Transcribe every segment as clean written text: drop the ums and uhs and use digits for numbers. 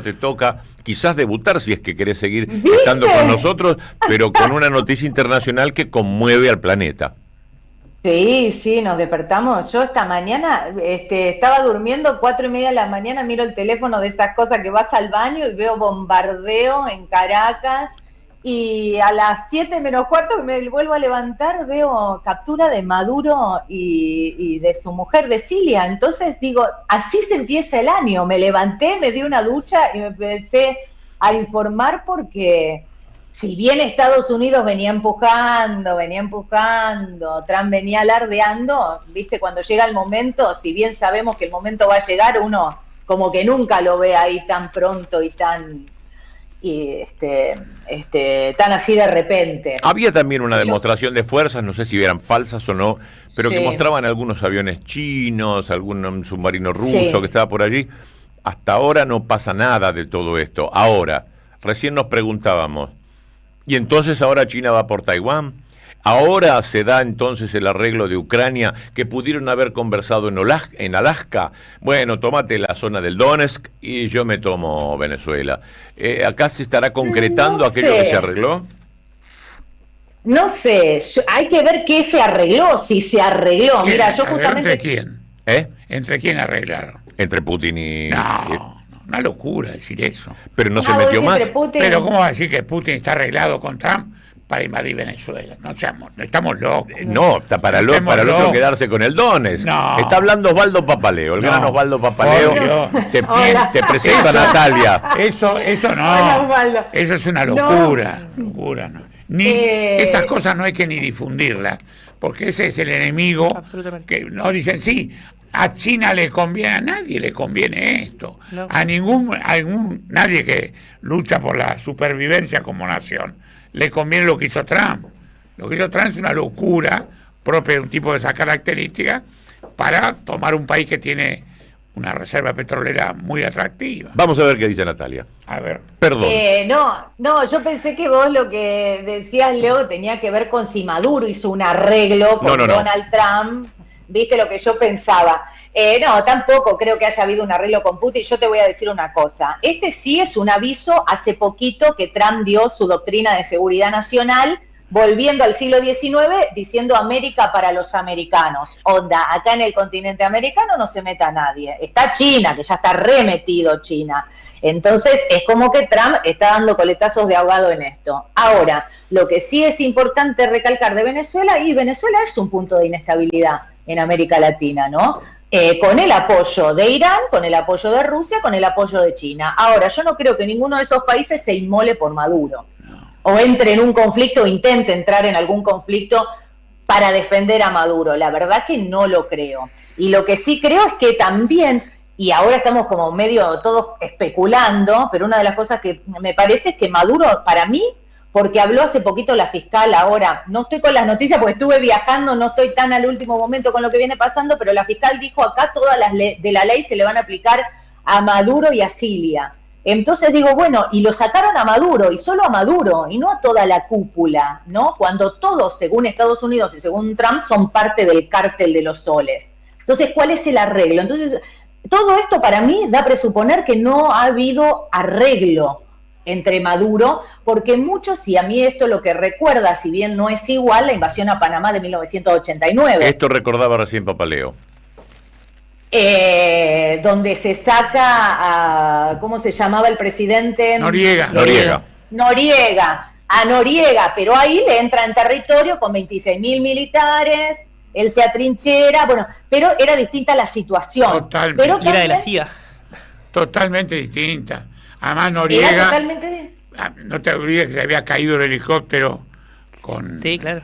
te toca quizás debutar si es que querés seguir estando con nosotros, pero con una noticia internacional que conmueve al planeta. Sí, sí, nos despertamos. Yo esta mañana estaba durmiendo, 4:30 de la mañana, miro el teléfono de esas cosas que vas al baño y veo bombardeo en Caracas. Y a las 7 menos cuarto que me vuelvo a levantar, veo captura de Maduro y de su mujer, de Cilia. Entonces digo, así se empieza el año. Me levanté, me di una ducha y me empecé a informar porque si bien Estados Unidos venía empujando, Trump venía alardeando, viste, cuando llega el momento, si bien sabemos que el momento va a llegar, uno como que nunca lo ve ahí tan pronto y tan así de repente. Había también una demostración de fuerzas, no sé si eran falsas o no, pero que mostraban algunos aviones chinos, algún submarino ruso que estaba por allí. Hasta ahora no pasa nada de todo esto. Ahora, recién nos preguntábamos, ¿y entonces ahora China va por Taiwán? ¿Ahora se da entonces el arreglo de Ucrania que pudieron haber conversado en Alaska? Bueno, tómate la zona del Donetsk y yo me tomo Venezuela. ¿Acá se estará concretando aquello que se arregló? No sé, hay que ver qué se arregló, si se arregló. Mira, yo justamente... ¿Entre quién? ¿Entre quién arreglaron? Entre Putin y... No, una locura decir eso. Pero no se metió más. Pero ¿cómo va a decir que Putin está arreglado con Trump para invadir Venezuela? No estamos locos. No, está para el otro quedarse con el Donetsk. No. Está hablando Osvaldo Papaleo, el gran Osvaldo Papaleo. Te presento a Natalia. Eso no. Hola, eso es una locura. Locura, no. Esas cosas no hay que ni difundirlas, porque ese es el enemigo. Que nos dicen, sí, a China le conviene, a nadie le conviene esto. No. A nadie que lucha por la supervivencia como nación le conviene lo que hizo Trump. Lo que hizo Trump es una locura propia de un tipo de esas características para tomar un país que tiene una reserva petrolera muy atractiva. Vamos a ver qué dice Natalia. A ver. Perdón. No, yo pensé que vos lo que decías, Leo, tenía que ver con si Maduro hizo un arreglo con Donald Trump. ¿Viste lo que yo pensaba? No, tampoco creo que haya habido un arreglo con Putin. Yo te voy a decir una cosa. Este sí es un aviso hace poquito que Trump dio su doctrina de seguridad nacional, volviendo al siglo XIX, diciendo América para los americanos. Onda, acá en el continente americano no se meta nadie. Está China, que ya está remetido China. Entonces es como que Trump está dando coletazos de ahogado en esto. Ahora, lo que sí es importante recalcar de Venezuela, y Venezuela es un punto de inestabilidad en América Latina, ¿no? Con el apoyo de Irán, con el apoyo de Rusia, con el apoyo de China. Ahora, yo no creo que ninguno de esos países se inmole por Maduro, o entre en un conflicto, o intente entrar en algún conflicto para defender a Maduro. La verdad que no lo creo. Y lo que sí creo es que también, y ahora estamos como medio todos especulando, pero una de las cosas que me parece es que Maduro, para mí, porque habló hace poquito la fiscal, ahora no estoy con las noticias porque estuve viajando, no estoy tan al último momento con lo que viene pasando, pero la fiscal dijo acá todas las de la ley se le van a aplicar a Maduro y a Cilia. Entonces digo, bueno, y lo sacaron a Maduro, y solo a Maduro, y no a toda la cúpula, ¿no? Cuando todos, según Estados Unidos y según Trump, son parte del cártel de los soles. Entonces, ¿cuál es el arreglo? Entonces, todo esto para mí da a presuponer que no ha habido arreglo entre Maduro, porque muchos, y a mí esto lo que recuerda, si bien no es igual, la invasión a Panamá de 1989. Esto recordaba recién Papaleo. Donde se saca a, ¿cómo se llamaba el presidente? Noriega. A Noriega, pero ahí le entra en territorio con 26.000 militares, él se atrinchera, bueno, pero era distinta la situación. Totalmente. Pero también, era de la CIA. Totalmente distinta. Además Noriega, era totalmente... no te olvides que se había caído el helicóptero con... Sí, claro.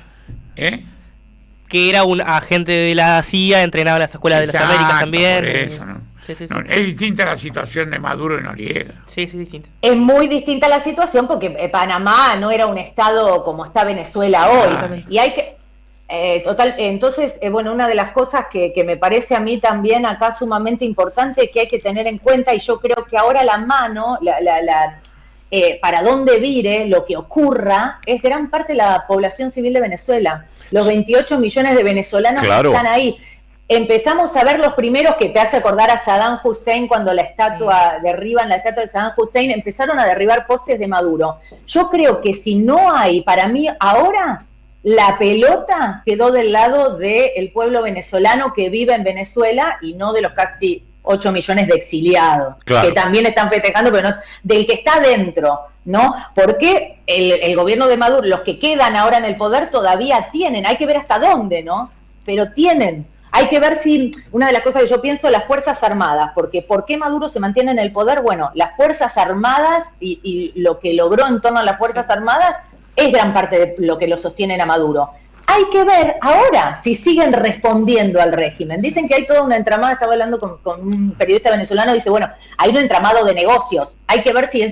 Que era un agente de la CIA, entrenaba en las escuelas de las Américas también. Por eso, ¿no? Sí. No, es distinta la situación de Maduro y Noriega. Sí, distinta. Es muy distinta la situación porque Panamá no era un estado como está Venezuela hoy. Y hay que... entonces, bueno, una de las cosas que me parece a mí también acá sumamente importante que hay que tener en cuenta, y yo creo que ahora la mano, para dónde vire lo que ocurra, es gran parte de la población civil de Venezuela. Los 28 millones de venezolanos que están ahí. empezamos a ver los primeros, que te hace acordar a Saddam Hussein cuando derriban la estatua de Saddam Hussein, empezaron a derribar postes de Maduro. Yo creo que si no hay, para mí ahora la pelota quedó del lado del pueblo venezolano que vive en Venezuela y no de los casi 8 millones de exiliados, claro, que también están festejando, pero no, del que está dentro, ¿no? Porque el gobierno de Maduro, los que quedan ahora en el poder todavía tienen, hay que ver hasta dónde, ¿no? Pero tienen. Hay que ver si, una de las cosas que yo pienso, las Fuerzas Armadas, porque ¿por qué Maduro se mantiene en el poder? Bueno, las Fuerzas Armadas y lo que logró en torno a las Fuerzas Armadas es gran parte de lo que lo sostienen a Maduro. Hay que ver ahora si siguen respondiendo al régimen. Dicen que hay toda una entramada, estaba hablando con un periodista venezolano, dice, bueno, hay un entramado de negocios. Hay que ver si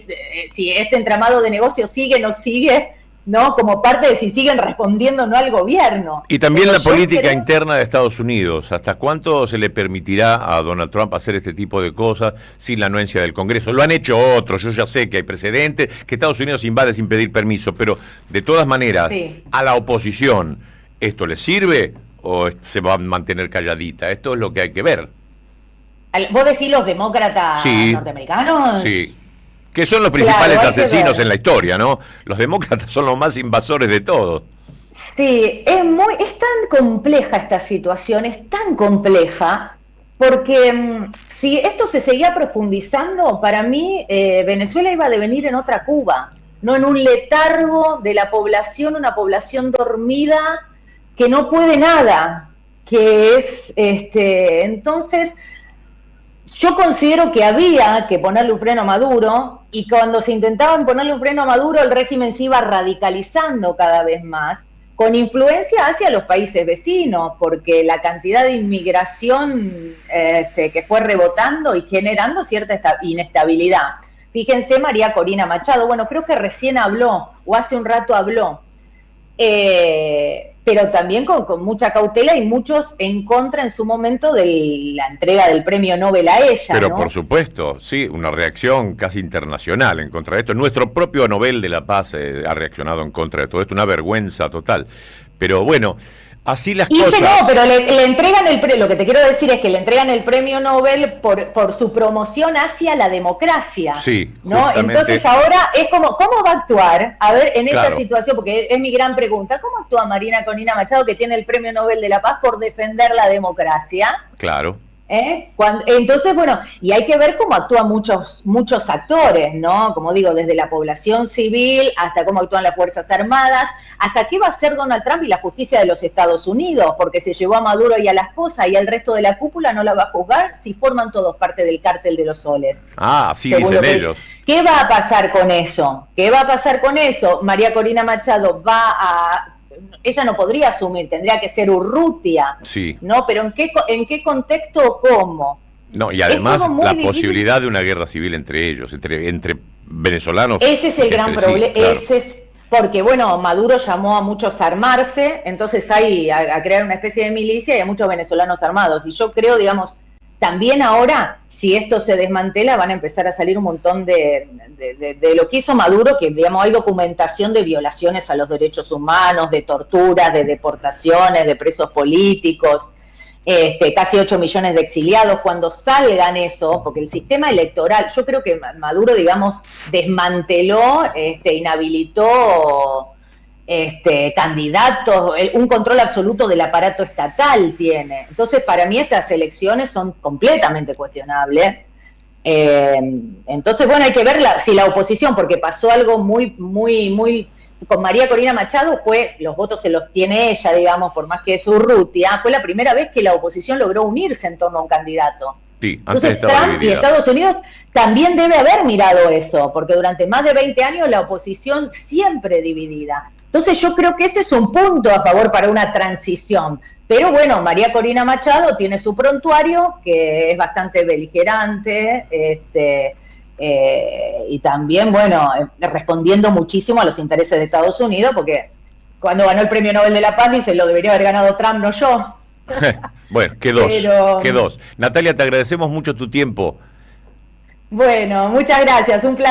este entramado de negocios sigue o no sigue, ¿no? Como parte de si siguen respondiendo o no al gobierno. Y también la política interna de Estados Unidos. ¿Hasta cuánto se le permitirá a Donald Trump hacer este tipo de cosas sin la anuencia del Congreso? Lo han hecho otros, yo ya sé que hay precedentes, que Estados Unidos invade sin pedir permiso, pero de todas maneras, sí, a la oposición, ¿esto le sirve o se va a mantener calladita? Esto es lo que hay que ver. ¿Vos decís los demócratas norteamericanos? Sí. Que son los principales asesinos en la historia, ¿no? Los demócratas son los más invasores de todos. Sí, es tan compleja esta situación, es tan compleja, porque si esto se seguía profundizando, para mí Venezuela iba a devenir en otra Cuba, no en un letargo de la población, una población dormida que no puede nada, que es, entonces... Yo considero que había que ponerle un freno a Maduro, y cuando se intentaban ponerle un freno a Maduro, el régimen se iba radicalizando cada vez más, con influencia hacia los países vecinos, porque la cantidad de inmigración que fue rebotando y generando cierta inestabilidad. Fíjense, María Corina Machado, bueno, creo que recién habló, o hace un rato habló, pero también con mucha cautela y muchos en contra en su momento de la entrega del premio Nobel a ella. Pero ¿no? Por supuesto, sí, una reacción casi internacional en contra de esto. Nuestro propio Nobel de la Paz ha reaccionado en contra de todo esto, una vergüenza total. Pero bueno, así las cosas. No, pero le entregan el premio, lo que te quiero decir es que le entregan el premio Nobel por su promoción hacia la democracia. Sí, ¿no? Entonces ahora es como, ¿cómo va a actuar? A ver, en esta situación, porque es mi gran pregunta, ¿cómo actúa María Corina Machado, que tiene el premio Nobel de la Paz por defender la democracia? Claro. Entonces, bueno, y hay que ver cómo actúan muchos actores, ¿no? Como digo, desde la población civil hasta cómo actúan las Fuerzas Armadas, hasta qué va a hacer Donald Trump y la justicia de los Estados Unidos, porque se llevó a Maduro y a la esposa y al resto de la cúpula no la va a juzgar si forman todos parte del cártel de los soles. Ah, sí, dicen ellos. ¿Qué va a pasar con eso? ¿Qué va a pasar con eso? María Corina Machado ella no podría asumir, tendría que ser Urrutia, sí, ¿no? Pero ¿en qué contexto o cómo? No, y además la posibilidad de una guerra civil entre ellos, entre venezolanos. Ese es el gran problema, claro. Ese es porque, bueno, Maduro llamó a muchos a armarse, entonces a crear una especie de milicia y a muchos venezolanos armados, y yo creo, digamos, también ahora, si esto se desmantela, van a empezar a salir un montón de lo que hizo Maduro, que digamos hay documentación de violaciones a los derechos humanos, de torturas, de deportaciones, de presos políticos, casi 8 millones de exiliados. Cuando salgan eso, porque el sistema electoral, yo creo que Maduro, digamos, desmanteló, inhabilitó candidatos, un control absoluto del aparato estatal tiene. Entonces, para mí estas elecciones son completamente cuestionables. Entonces, bueno, hay que ver si la oposición, porque pasó algo muy con María Corina Machado, los votos se los tiene ella, digamos, por más que es Urrutia, fue la primera vez que la oposición logró unirse en torno a un candidato. Sí, entonces Trump y Estados Unidos también debe haber mirado eso, porque durante más de 20 años la oposición siempre dividida. Entonces yo creo que ese es un punto a favor para una transición. Pero bueno, María Corina Machado tiene su prontuario, que es bastante beligerante, y también, bueno, respondiendo muchísimo a los intereses de Estados Unidos, porque cuando ganó el Premio Nobel de la Paz dice, lo debería haber ganado Trump, no yo. Bueno, qué dos. Natalia, te agradecemos mucho tu tiempo. Bueno, muchas gracias, un placer.